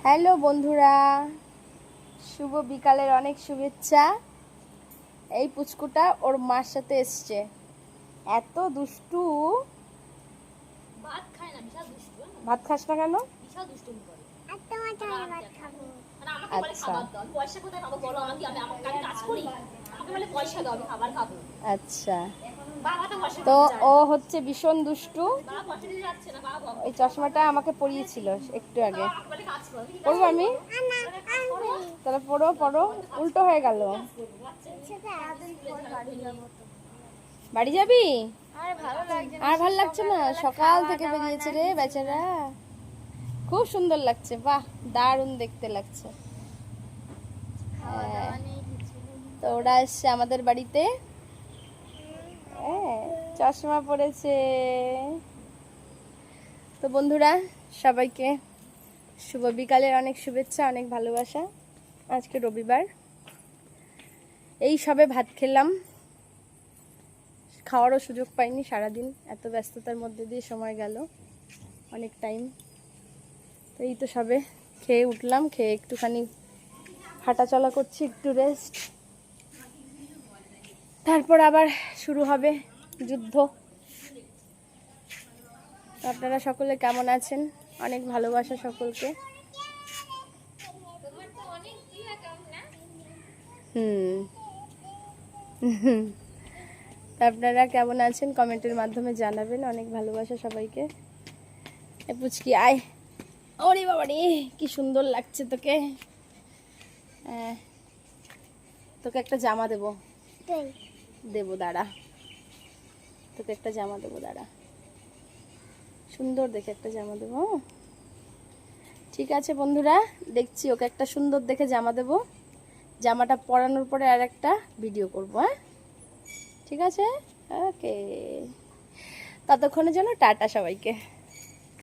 Hello বন্ধুরা, শুভ বিকালের অনেক শুভেচ্ছা। এই পুচকুটা ওর মার সাথে এসছে, এত দুষ্টু। ভাত খায় না, বিশাল দুষ্টু। ভাত খাস না কেন? বিশাল দুষ্টুমি করে। আচ্ছা, পয়সা কোথায় পাবো বলো? আমি কাজ করি, আমাকে বলে পয়সা দাও, আমি খাবার খাবো। আচ্ছা। বাবা তো পয়সা তো দিতে চায় ও না। হচ্ছে ভীষণ দুষ্টু। বাবা পয়সা দিতে যাচ্ছে না, বাবা বকে। ওই চশমাটা আমাকে পরিয়েছিল একটু আগে। আমাকে বলে কাজ করো। তুমি কি কাজ পড়বো আমি? করো? তাহলে পড়ো পড়ো, উল্টো হয়ে গেল। বাড়ি যাবি? আর ভালো লাগছে না? সকাল থেকে বেরিয়েছে রে বেচারা, খুব সুন্দর লাগছে। বাহ, দারুণ দেখতে লাগছে। তো ওরা এসছে আমাদের বাড়িতে। চশমা পরেছে। তো বন্ধুরা, সবাইকে শুভ বিকালের অনেক শুভেচ্ছা, অনেক ভালোবাসা। আজকে রবিবার, এই সবে ভাত খেলাম, খাওয়ারও সুযোগ পাইনি সারাদিন, এত ব্যস্ততার মধ্যে দিয়ে সময় গেল অনেক টাইম। তো এই তো সবে খেয়ে উঠলাম, খেয়ে একটুখানি হাঁটাচলা করছি, একটু রেস্ট, তারপর আবার শুরু হবে যুদ্ধ। আপনারা সকলে কেমন আছেন? অনেক ভালোবাসা সকলকে। আপনারা কেমন আছেন কমেন্টের মাধ্যমে জানাবেন। অনেক ভালোবাসা সবাইকে। পুচকি আয়, ওরে বাবা রে, কি সুন্দর লাগছে তোকে। তোকে একটা জামা দেবো, দাঁড়া, তোকে একটা জামা দেবো, দাঁড়া, সুন্দর দেখে একটা জামা দেবো। ঠিক আছে বন্ধুরা, দেখছি ওকে একটা সুন্দর দেখে জামা দেবো। জামাটা পরানোর পরে আর একটা ভিডিও করবো। হ্যাঁ, ঠিক আছে, ওকে। ততক্ষণের জন্য টাটা সবাইকে।